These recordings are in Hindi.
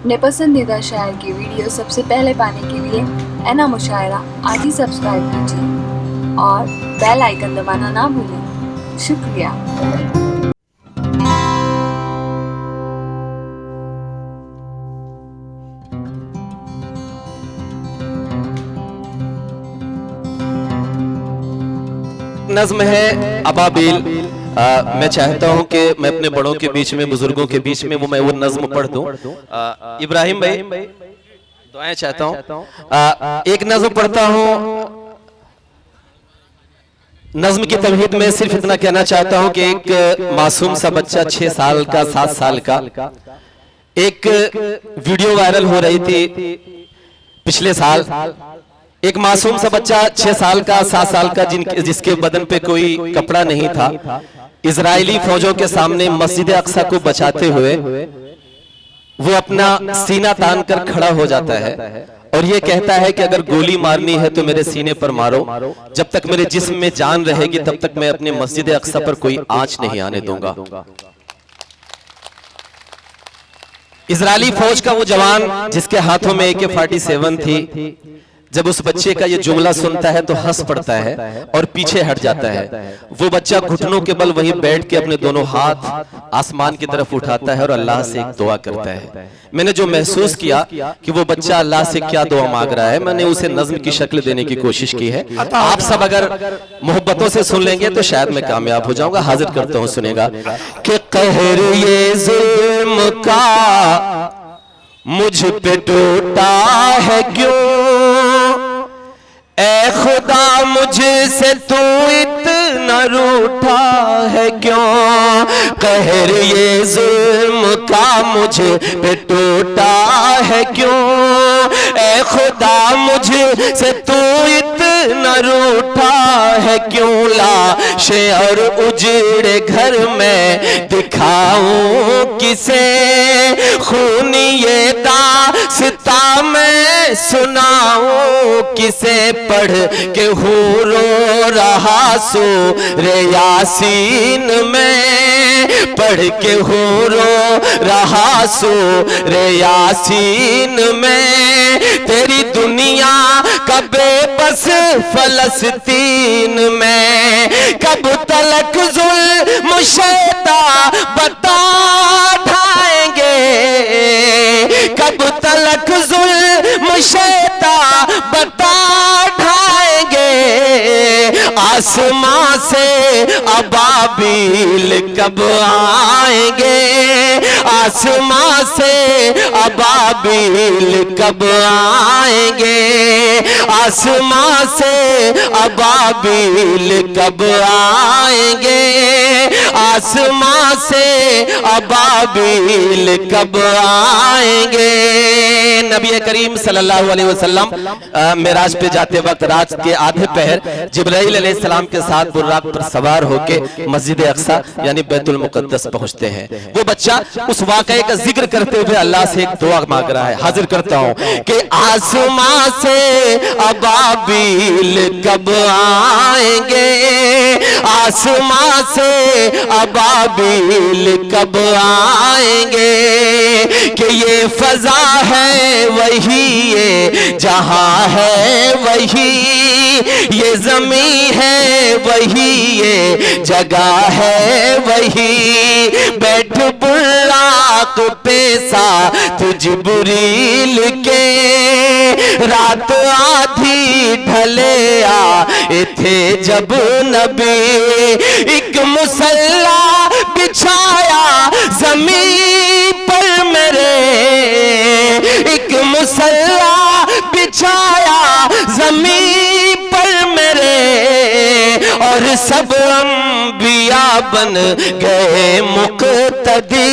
अपने पसंदीदा शायर की वीडियो सबसे पहले पाने के लिए एना मुशायरा आज ही सब्सक्राइब कीजिए और बेल आइकन दबाना ना भूलें। शुक्रिया। नज़्म है अबाबिल। मैं चाहता हूं कि मैं अपने बड़ों के बीच में, बुजुर्गों के बीच में वो नज़्म पढ़ दूं। इब्राहिम भाई दुआएं चाहता हूं। एक नज़्म पढ़ता हूं। नज़्म की तमहीद में सिर्फ इतना कहना चाहता हूं कि एक मासूम सा बच्चा 6 साल का 7 साल का, एक वीडियो वायरल हो रही थी पिछले साल। एक मासूम सा बच्चा 6 साल का 7 साल का जिसके बदन पे कोई कपड़ा नहीं था, इजरायली फौजों के सामने मस्जिद अक्सा को बचाते हुए वो अपना सीना तान कर खड़ा हो जाता है और ये कहता है कि अगर गोली मारनी है तो मेरे सीने पर मारो, जब तक मेरे जिस्म में जान रहेगी तब तक मैं अपने मस्जिद अक्सा पर कोई आंच नहीं आने दूंगा। इजरायली फौज का वो जवान जिसके हाथों में AK-47 थी, जब उस बच्चे का ये जुमला सुनता है तो हंस पड़ता है और पीछे हट जाता है। वो बच्चा घुटनों के बल वहीं बैठ के अपने दोनों हाथ आसमान की तरफ उठाता है और अल्लाह से एक दुआ करता है। मैंने जो महसूस किया कि वो बच्चा अल्लाह से क्या दुआ मांग रहा है, मैंने उसे नज़्म की शक्ल देने की कोशिश की है। आप सब अगर मोहब्बतों से सुन लेंगे तो शायद मैं कामयाब हो जाऊंगा। हाजिर करता हूँ, सुनेगा कि कहर ये जुल्म का मुझ पे टूटा है क्यों, ऐ खुदा मुझसे तू इतना रूठा है क्यों। कहर ये जुल्म का मुझ पे टूटा है क्यों, ऐ खुदा मुझसे तू इतना रूठा है क्यों। लाशें और उजड़े घर में दिखाऊं किसे, खूनी ये दास्ता मैं सुनाऊं किसे। पढ़ के हूँ रो रहा सूरे यासीन में, पढ़ के हूँ रो रहा सूरे यासीन में। तेरी दुनिया का बेबस फलस्तीन में, कब तलक जुल्म शैता बता ढाएंगे, कब तलक जुल्म शैता बता ढाएंगे। आसमां से अबाबिल कब आएंगे, आसमां से अबाबिल कब आएंगे, आसमां से अबाबिल कब आएंगे, आसमां से अबाबिल कब आएंगे। नबी करीम सल्लल्लाहु अलैहि वसल्लम मेराज पे जाते वक्त रात के आधे पहर जिब्राइल अलैहिस्सलाम के साथ बुर्राक पर सवार होके मस्जिद अक्सा यानी बैतुल मुक़द्दस पहुंचते हैं। वो बच्चा उस वाक़े का जिक्र करते हुए अल्लाह से एक दुआ मांग रहा है। हाजिर करता हूं कि आसमां से अबाबिल कब आएंगे, आसमां से अबाबिल कब आएंगे। कि ये फजा है वही, ये जहां है वही, ये जमी है वही, ये जगह है वही। बैठ बुर्राक पे साथ जिब्रील के, रात आधी ढले आए थे जब नबी। एक मुसल्ला बिछाया जमीन पर मेरे, एक मुसल्ला बिछाया जमीन पर मेरे। और सब अंबिया बन गए मुक्तदी,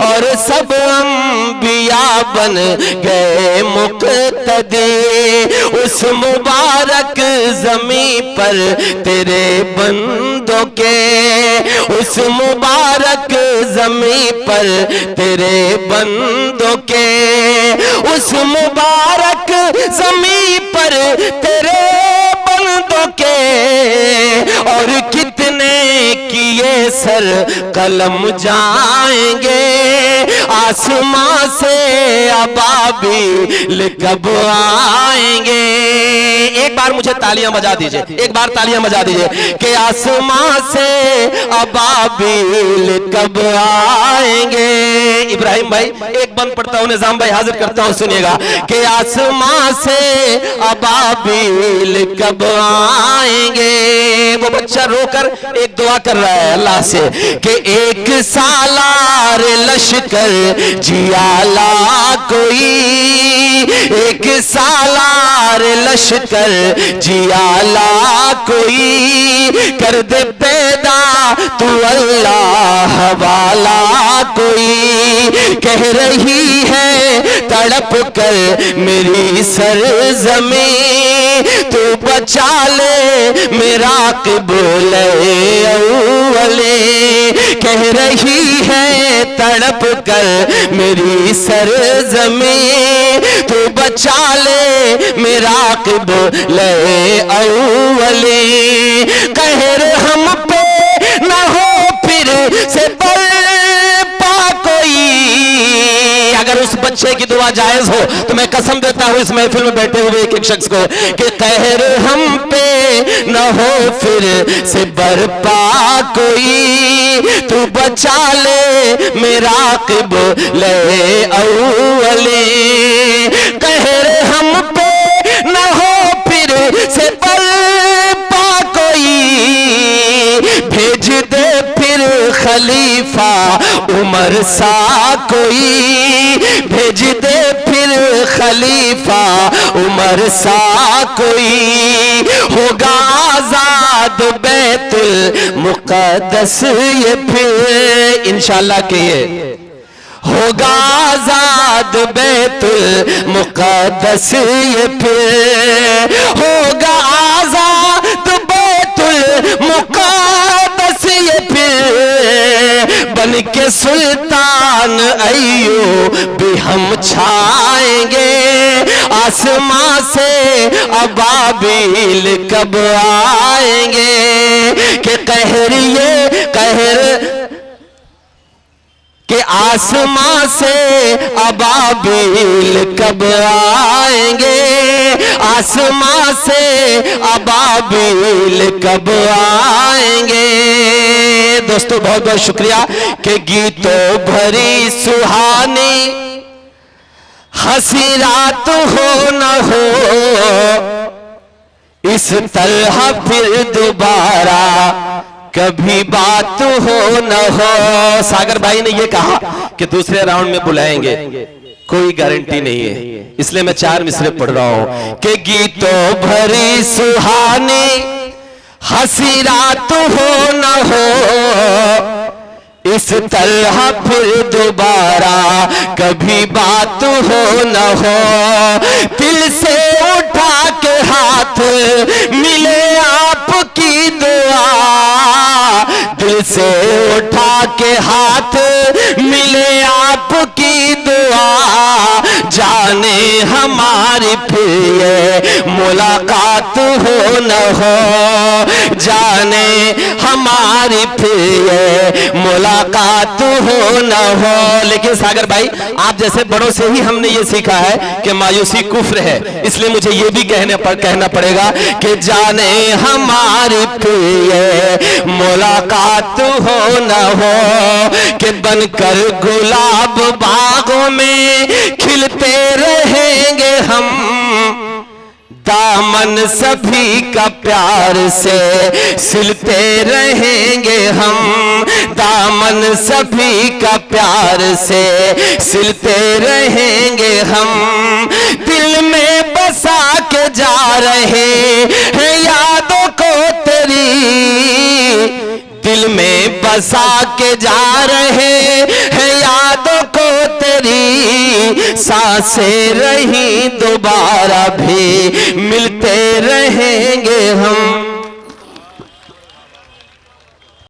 और सब अंबिया बन गए मुक्तदी। उस मुबारक जमी पर तेरे बंदों के, उस मुबारक जमी पर तेरे बंदों के, उस मुबारक जमी पर तेरे बंदों के। और कितने किए सर कलम जाएंगे, आसमां से अबाबिल कब आएंगे। एक बार मुझे तालियां बजा दीजिए, एक बार तालियां बजा दीजिए कि आसमां से अबाबिल कब आएंगे। इब्राहिम भाई एक बंद पढ़ता हूं, निजाम भाई हाजिर करता हूं, सुनिएगा कि आसमां से अबाबिल कब आएंगे। वो बच्चा रोकर एक दुआ कर रहा है अल्लाह से कि एक सालार लश्कर जियाला कोई, एक सालार लश्कर जियाला कोई, कर दे पैदा तू अल्लाह वाला कोई। कह रही है तड़प कर मेरी सरज़मीं, तू बचा ले मेरा क़िबला अव्वले। कह रही है तड़प कर मेरी सरज़मीं, तू बचा ले मेरा क़िबला अव्वले। कहर हम पे न हो फिर से बर्पा कोई। अगर उस बच्चे की दुआ जायज हो तो मैं कसम देता हूं इस महफिल में बैठे हुए एक एक शख्स को कि कहर हम पे न हो फिर से बर्पा कोई, तू बचा ले मेरा क़िबला अव्वले। कहर हम पे न हो फिर से बर्पा कोई, भेज दे फिर खलीफा उमर सा कोई, भेज दे फिर खलीफा उमर सा कोई। होगा आजाद बैतुल मुक़द्दस ये फिर इंशाअल्लाह के ये होगा आजाद बैतुल मुक़द्दस ये फिर होगा आजाद बैतुल मुक़द्दस ये फिर। बन के सुल्तान अय्यूब भी हम छाएंगे, आसमां से अबाबिल कब आएंगे। कि कहर ये कहर कि आसमां से अबाबिल कब आएंगे, आसमां से अबाबिल कब आएंगे। दोस्तों बहुत बहुत शुक्रिया कि गीतों भरी सुहानी हंसी रात हो न हो, इस तरह फिर दोबारा कभी बात हो न हो। सागर भाई ने ये कहा कि दूसरे राउंड में बुलाएंगे, कोई गारंटी नहीं है, इसलिए मैं 4 मिसरे पढ़ रहा हूं कि गीतों भरी सुहानी हंसी रात हो न हो, इस तरह फिर दोबारा कभी बात हो न हो। दिल से उठा के हाथ मिले आपकी दुआ, दिल से उठा के हाथ मिले आपकी दुआ, जाने हमारी फिर ये मुलाकात हो न हो, जाने हमारी फिर ये मुलाकात हो न हो। लेकिन सागर भाई आप जैसे बड़ों से ही हमने ये सीखा है कि मायूसी कुफ्र है, इसलिए मुझे ये भी कहना पड़ेगा कि जाने हमारी फिर ये मुलाकात हो न हो। कि बनकर गुलाब बागों में खिलते रहेंगे हम, दामन सभी का प्यार से सिलते रहेंगे हम, दामन सभी का प्यार से सिलते रहेंगे हम। दिल में बसा के जा रहे हैं यादों को तेरी, दिल में बसा के जा रहे हैं यादों को तेरी, सांसें रही दोबारा भी मिलते रहेंगे हम।